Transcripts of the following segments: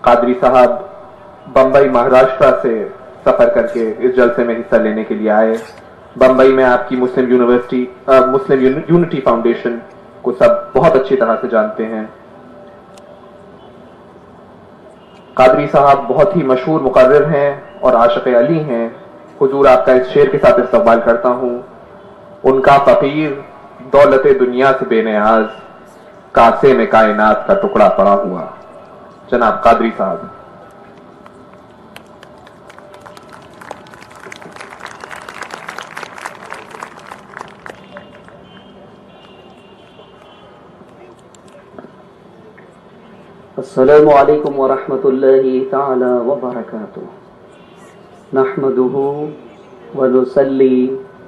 قادری صاحب بمبئی مہاراشٹرا سے سفر کر کے اس جلسے میں حصہ لینے کے لیے آئے. بمبئی میں آپ کی مسلم یونٹی فاؤنڈیشن کو سب بہت اچھی طرح سے جانتے ہیں. قادری صاحب بہت ہی مشہور مقرر ہیں اور عاشق علی ہیں. حضور آپ کا اس شعر کے ساتھ استقبال کرتا ہوں. ان کا فقیر دولت دنیا سے بے نیاز، کاسے میں کائنات کا ٹکڑا پڑا ہوا. جناب قادری صاحب. السلام علیکم ورحمۃ اللہ تعالی وبرکاتہ. نحمده ونصلی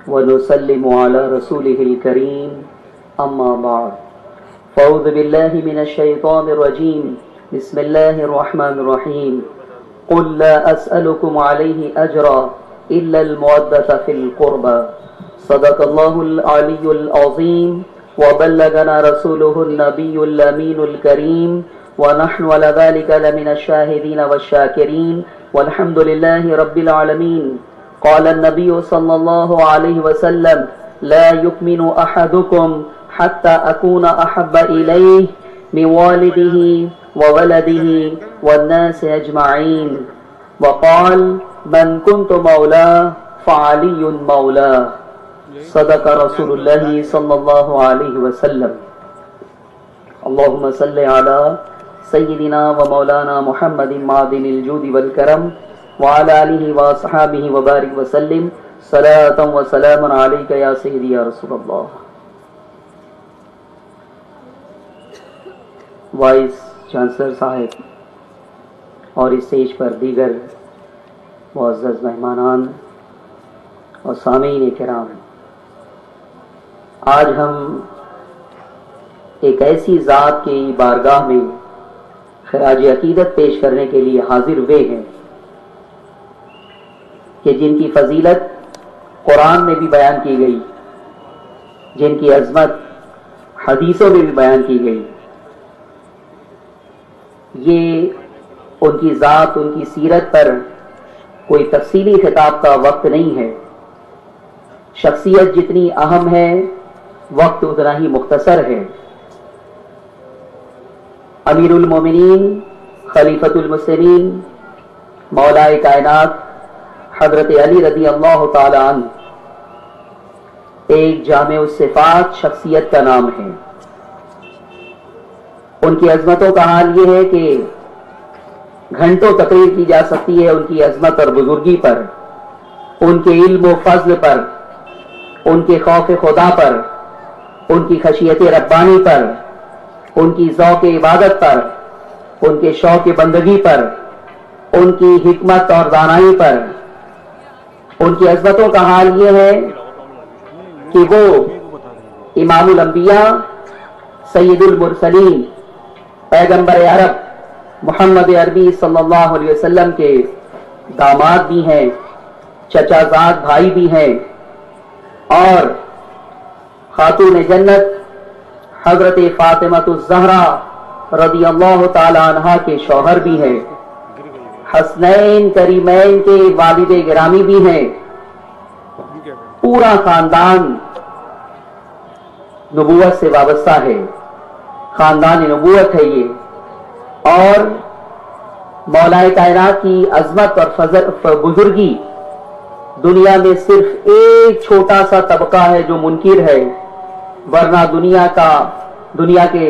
ونسلم علی رسولہ الکریم. اما بعد فاعوذ باللہ من الشیطان الرجیم. بسم اللہ الرحمن الرحیم. قل لا اسألکم علیہ اجرا الا المودة فی القربى. صدق اللہ العلی العظیم وبلغنا رسولہ النبی الامین الکریم ونحن على ذلك لمن الشاهدين والشاكرين والحمد لله رب العالمين. قال النبي صلى الله عليه وسلم لا يؤمن أحدكم حتى أكون أحب إليه من والده وولده والناس أجمعين. وقال من كنت مولاه فعلي مولاه. صدق رسول الله صلى الله عليه وسلم. اللهم صل على سیدنا و مولانا محمد معدن الجود والکرم وعلى آلہ واصحابہ وبارک وسلم. صلاۃ و سلام علیک یا سیدی یا رسول اللہ. وائس چانسلر صاحب اور اسٹیج پر دیگر معزز مہمانان اور سامعین کرام، آج ہم ایک ایسی ذات کی بارگاہ میں خراج عقیدت پیش کرنے کے لیے حاضر ہوئے ہیں کہ جن کی فضیلت قرآن میں بھی بیان کی گئی، جن کی عظمت حدیثوں میں بھی بیان کی گئی. یہ ان کی ذات، ان کی سیرت پر کوئی تفصیلی خطاب کا وقت نہیں ہے. شخصیت جتنی اہم ہے وقت اتنا ہی مختصر ہے. امیر المومنین، خلیفۃ المسلمین، مولائے کائنات حضرت علی رضی اللہ تعالی عنہ ایک جامع الصفات شخصیت کا نام ہے. ان کی عظمتوں کا حال یہ ہے کہ گھنٹوں تقریر کی جا سکتی ہے ان کی عظمت اور بزرگی پر، ان کے علم و فضل پر، ان کے خوف خدا پر، ان کی خشیت ربانی پر، ان کی ذوق عبادت پر، ان کے شوق بندگی پر، ان کی حکمت اور دانائی پر. ان کی عظمتوں کا حال یہ ہے کہ وہ امام الانبیاء، سید المرسلین، پیغمبر عرب محمد عربی صلی اللہ علیہ وسلم کے داماد بھی ہیں، چچا زاد بھائی بھی ہیں، اور خاتون جنت حضرت فاطمہ الزہرا رضی اللہ تعالی عنہا کے شوہر بھی ہیں، حسنین کریمین کے والد گرامی بھی ہیں. پورا خاندان نبوت سے وابستہ ہے، خاندان نبوت ہے یہ. اور مولائے کائنات کی عظمت اور بزرگی دنیا میں صرف ایک چھوٹا سا طبقہ ہے جو منکر ہے، ورنہ دنیا کے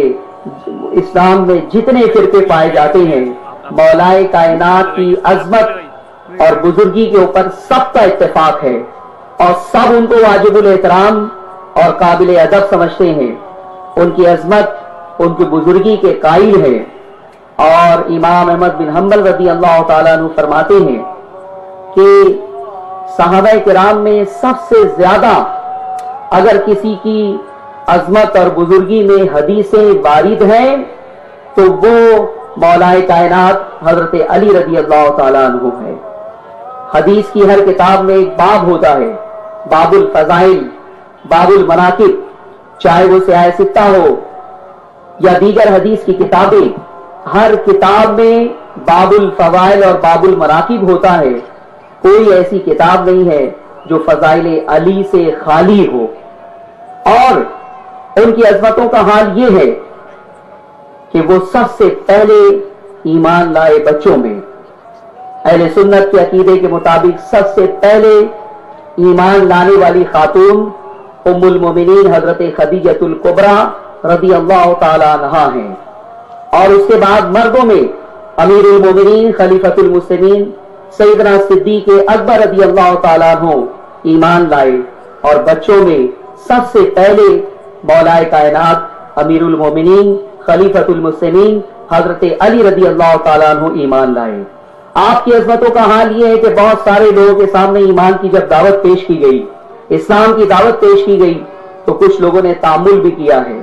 اسلام میں جتنے فرقے پائے جاتے ہیں مولائے کائنات کی عظمت اور بزرگی کے اوپر سب کا اتفاق ہے اور سب ان کو واجب الاحترام اور قابل ادب سمجھتے ہیں. ان کی عظمت، ان کی بزرگی کے قائل ہیں. اور امام احمد بن حنبل رضی اللہ تعالیٰ عنہ فرماتے ہیں کہ صحابہ کرام میں سب سے زیادہ اگر کسی کی عظمت اور بزرگی میں حدیثیں وارد ہیں تو وہ مولائے کائنات حضرت علی رضی اللہ تعالیٰ عنہ ہے. حدیث کی ہر کتاب میں ایک باب ہوتا ہے، باب الفضائل، باب المناقب، چاہے وہ سیاہ ستہ ہو یا دیگر حدیث کی کتابیں، ہر کتاب میں باب الفضائل اور باب المراقب ہوتا ہے، کوئی ایسی کتاب نہیں ہے جو فضائل علی سے خالی ہو۔ اور ان کی عظمتوں کا حال یہ ہے کہ وہ سب سے پہلے ایمان لائے بچوں میں۔ اہل سنت کے عقیدے کے مطابق سب سے پہلے ایمان لانے والی خاتون ام المومنین حضرت خدیجہ الکبریٰ رضی اللہ تعالی عنہا ہیں، اور اس کے بعد مردوں میں امیر المومنین خلیفۃ المسلمین سیدنا صدیق اکبر رضی اللہ تعالیٰ عنہ ایمان لائے، اور بچوں میں سب سے پہلے مولا کائنات امیر المومنین خلیفۃ المسلمین حضرت علی رضی اللہ تعالیٰ عنہ ایمان لائے۔ آپ کی عظمتوں کا حال یہ ہے کہ بہت سارے لوگوں کے سامنے ایمان کی جب دعوت پیش کی گئی، اسلام کی دعوت پیش کی گئی، تو کچھ لوگوں نے تعامل بھی کیا ہے،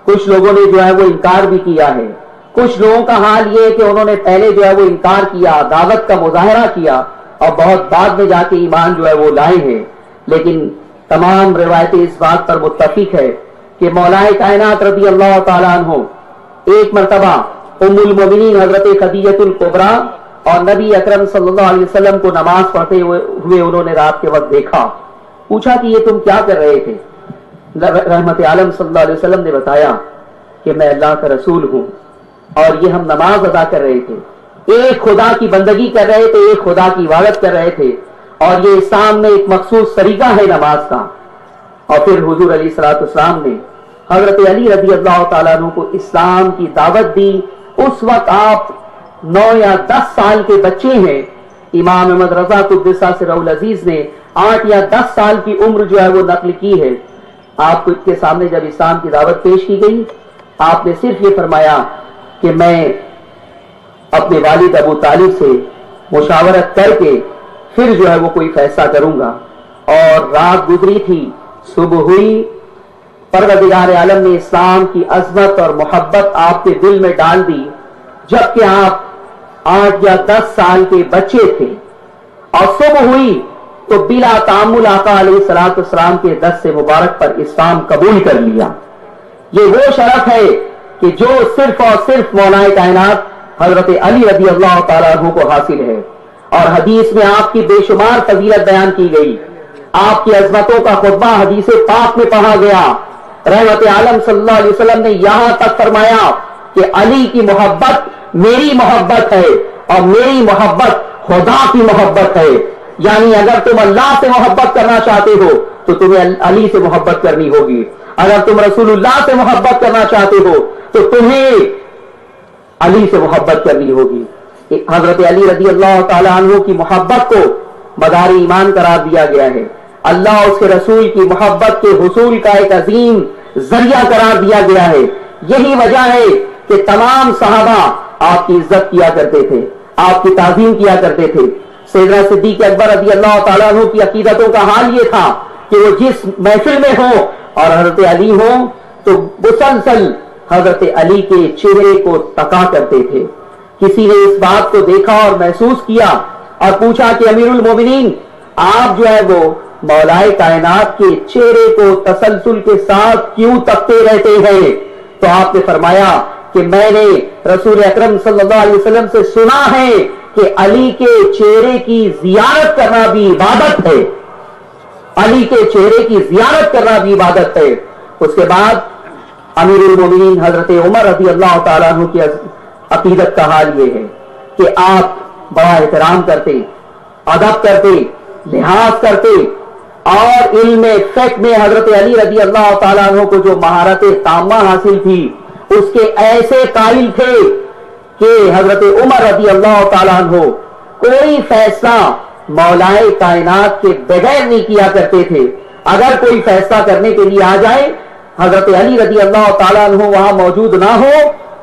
کچھ لوگوں نے جو ہے وہ انکار بھی کیا ہے۔ کچھ لوگوں کا حال یہ ہے کہ انہوں نے پہلے جو ہے وہ انکار کیا، دعوت کا مظاہرہ کیا، اور بہت بعد میں جا کے ایمان جو ہے وہ لائے ہیں۔ لیکن تمام روایتیں اس بات پر متفق ہے کہ مولا کائنات رضی اللہ تعالیٰ عنہ ایک مرتبہ ام المومنین حضرت خدیجہ الکبریٰ اور نبی اکرم صلی اللہ علیہ وسلم کو نماز پڑھتے ہوئے انہوں نے رات کے وقت دیکھا۔ پوچھا کہ یہ تم کیا کر رہے تھے؟ رحمت عالم صلی اللہ علیہ وسلم نے بتایا کہ میں اللہ کا رسول ہوں، اور یہ ہم نماز ادا کر رہے تھے، ایک خدا کی بندگی کر رہے تھے، ایک خدا کی عبادت کر رہے تھے، اور یہ اسلام میں ایک مخصوص طریقہ ہے نماز کا۔ اور پھر حضور علیہ الصلوۃ والسلام نے حضرت علی رضی اللہ تعالیٰ عنہ کو اسلام کی دعوت دی۔ اس وقت آپ 9 یا 10 سال کے بچے ہیں۔ امام احمد رضا قدس سرہ العزیز نے 8 یا 10 سال کی عمر جو ہے وہ نقل کی ہے۔ آپ کے سامنے جب اسلام کی دعوت پیش کی گئی، آپ نے صرف یہ فرمایا کہ میں اپنے والد ابو طالب سے مشاورت کر کے پھر جو ہے وہ کوئی فیصلہ کروں گا۔ اور رات گزری تھی، صبح ہوئی، پروردگار عالم نے اسلام کی عظمت اور محبت آپ کے دل میں ڈال دی، جبکہ آپ 8 یا 10 سال کے بچے تھے۔ اور صبح ہوئی تو بلا تعامل آقا علیہ الصلوۃ والسلام کے دست سے مبارک پر اسلام قبول کر لیا۔ یہ وہ شرف ہے کہ جو صرف اور صرف مولا کائنات حضرت علی رضی اللہ تعالیٰ عنہ کو حاصل ہے۔ اور حدیث میں آپ کی بے شمار فضیلت بیان کی گئی، آپ کی عظمتوں کا خطبہ حدیث پاک میں پڑھا گیا۔ رحمت عالم صلی اللہ علیہ وسلم نے یہاں تک فرمایا کہ علی کی محبت میری محبت ہے، اور میری محبت خدا کی محبت ہے۔ یعنی اگر تم اللہ سے محبت کرنا چاہتے ہو تو تمہیں علی سے محبت کرنی ہوگی، اگر تم رسول اللہ سے محبت کرنا چاہتے ہو تو تمہیں علی سے محبت کرنی ہوگی۔ حضرت علی رضی اللہ تعالیٰ عنہ کی محبت کو مدار ایمان قرار دیا گیا ہے، اللہ اس کے رسول کی محبت کے حصول کا ایک عظیم ذریعہ قرار دیا گیا ہے۔ یہی وجہ ہے کہ تمام صحابہ آپ کی عزت کیا کرتے تھے، آپ کی تعظیم کیا کرتے تھے۔ سیدنا صدیق اکبر رضی اللہ تعالیٰ عنہ کی عقیدتوں کا حال یہ تھا کہ وہ جس محفل میں ہوں اور حضرت علی ہوں تو مسلسل حضرت علی کے چہرے کو تکا کرتے تھے۔ کسی نے اس بات کو دیکھا اور محسوس کیا اور پوچھا کہ امیر المومنین، آپ جو ہے وہ مولا کائنات کے چہرے کو تسلسل کے ساتھ کیوں تکتے رہتے ہیں؟ تو آپ نے فرمایا کہ میں نے رسول اکرم صلی اللہ علیہ وسلم سے سنا ہے کہ علی کے چہرے کی زیارت کرنا بھی عبادت ہے، علی کے چہرے کی زیارت کرنا بھی عبادت ہے۔ اس کے بعد امیر المومنین حضرت عمر رضی اللہ تعالیٰ عنہ کی عقیدت کا حال یہ ہے کہ آپ بڑا احترام کرتے، ادب کرتے، لحاظ کرتے، اور علم فقہ میں حضرت علی رضی اللہ تعالیٰ عنہ کو جو مہارت تامہ حاصل تھی اس کے ایسے قائل تھے کہ حضرت عمر رضی اللہ تعالیٰ عنہ کوئی فیصلہ مولا کائنات کے بغیر نہیں کیا کرتے تھے۔ اگر کوئی فیصلہ کرنے کے لیے آ جائے، حضرت علی رضی اللہ تعالیٰ عنہ وہاں موجود نہ ہو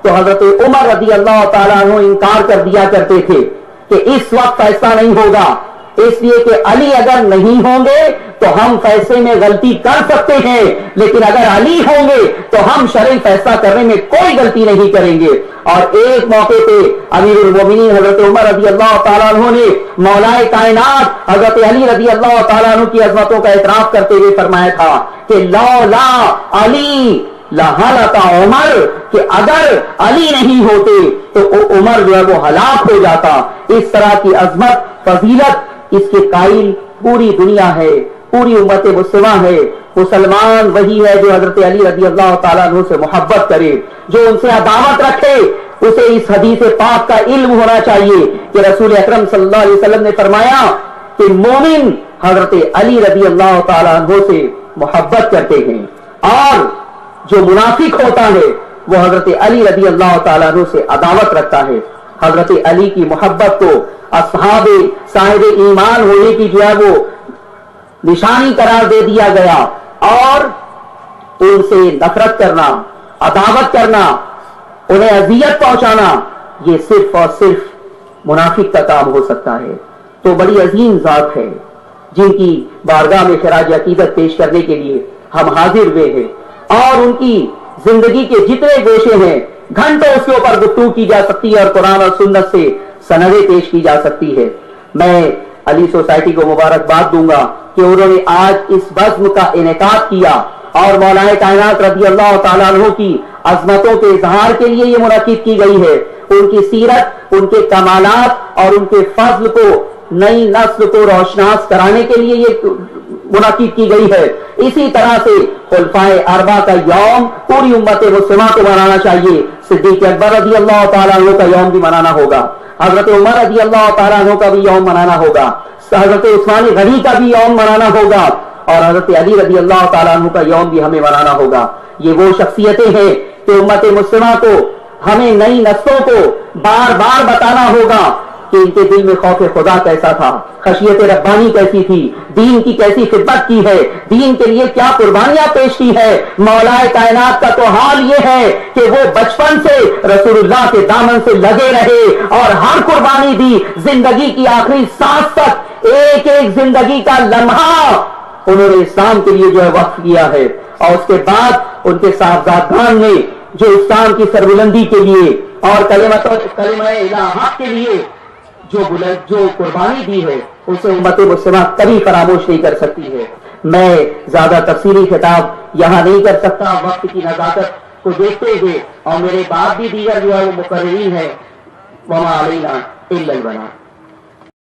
تو حضرت عمر رضی اللہ تعالیٰ عنہ انکار کر دیا کرتے تھے کہ اس وقت فیصلہ نہیں ہوگا، اس لیے کہ علی اگر نہیں ہوں گے تو ہم فیصلے میں غلطی کر سکتے ہیں، لیکن اگر علی ہوں گے تو ہم شرعی فیصلہ کرنے میں کوئی غلطی نہیں کریں گے۔ اور ایک موقع پہ امیر المومنین حضرت عمر رضی اللہ تعالیٰ عنہ نے مولا کائنات حضرت علی رضی اللہ تعالیٰ عنہ کی عظمتوں کا اعتراف کرتے ہوئے فرمایا تھا کہ لولا علی لہلک عمر کہ اگر علی نہیں ہوتے تو عمر جو ہے وہ ہلاک ہو جاتا. اس طرح کی عظمت فضیلت اس کے قائل پوری دنیا ہے, پوری امت مسلمہ ہے. مسلمان وہی ہے جو حضرت علی رضی اللہ تعالیٰ عنہ سے محبت کرے, جو ان سے عداوت رکھے. اسے اس حدیث پاک کا علم ہونا چاہیے کہ رسول اکرم صلی اللہ علیہ وسلم نے فرمایا کہ مومن حضرت علی رضی اللہ تعالیٰ عنہ سے محبت کرتے ہیں, اور جو منافق ہوتا ہے وہ حضرت علی رضی اللہ تعالیٰ عنہ سے عداوت رکھتا ہے. حضرت علی کی محبت کو اصحاب صاحب ایمان ہونے کی جو ہے وہ نشانی قرار دے دیا گیا, اور ان سے نفرت کرنا, عداوت کرنا, انہیں اذیت پہنچانا یہ صرف اور صرف منافق کا کام ہو سکتا ہے. تو بڑی عظیم ذات ہے جن کی بارگاہ میں خراج عقیدت پیش کرنے کے لیے ہم حاضر ہوئے ہیں, اور ان کی زندگی کے جتنے گوشے ہیں گھنٹوں اس کے اوپر گفتگو کی جا سکتی ہے اور قرآن اور سنت سے سندیں پیش کی جا سکتی ہے. میں علی سوسائٹی کو مبارکباد دوں گا کہ انہوں نے آج اس بزم کا انعقاد کیا, اور مولا کائنات رضی اللہ تعالیٰ عنہ کی عظمتوں کے اظہار کے لیے یہ منعقد کی گئی ہے. ان کی سیرت, ان کے کمالات اور ان کے فضل کو نئی نسل کو روشناس کرانے کے لیے یہ منعقد کی گئی ہے. اسی طرح سے خلفائے اربعہ کا یوم پوری امت مسلمہ کو منانا چاہیے. صدیق اکبر رضی اللہ تعالیٰ عنہ کا یوم بھی منانا ہوگا, حضرت عمر رضی اللہ تعالیٰ عنہ کا بھی یوم منانا ہوگا, حضرت عثمان غنی کا بھی یوم منانا ہوگا, اور حضرت علی رضی اللہ تعالیٰ عنہ کا یوم بھی ہمیں منانا ہوگا. یہ وہ شخصیتیں ہیں کہ امت مسلمہ کو, ہمیں نئی نسلوں کو بار بار بتانا ہوگا کہ ان کے دل میں خوف خدا کیسا تھا, خشیت ربانی کیسی تھی, دین کی کیسی خدمت کی ہے, دین کے لیے کیا قربانیاں پیش کی ہے. مولا کائنات کا تو حال یہ ہے کہ وہ بچپن سے رسول اللہ کے دامن سے لگے رہے اور ہر قربانی دی. زندگی کی آخری سانس تک ایک ایک زندگی کا لمحہ انہوں نے اسلام کے لیے جو ہے وقف کیا ہے, اور اس کے بعد ان کے صاحبزادگان نے جو اسلام کی سربلندی کے لیے اور کلمہ الہ کے لیے جو قربانی دی ہے اسے امت مسلمہ کبھی فراموش نہیں کر سکتی ہے. میں زیادہ تفصیلی خطاب یہاں نہیں کر سکتا وقت کی نزاکت کو دیکھتے ہوئے, اور میرے بعد بھی دیگر جو ہے وہ مقررین ہیں. وما علینا الا البلاغ.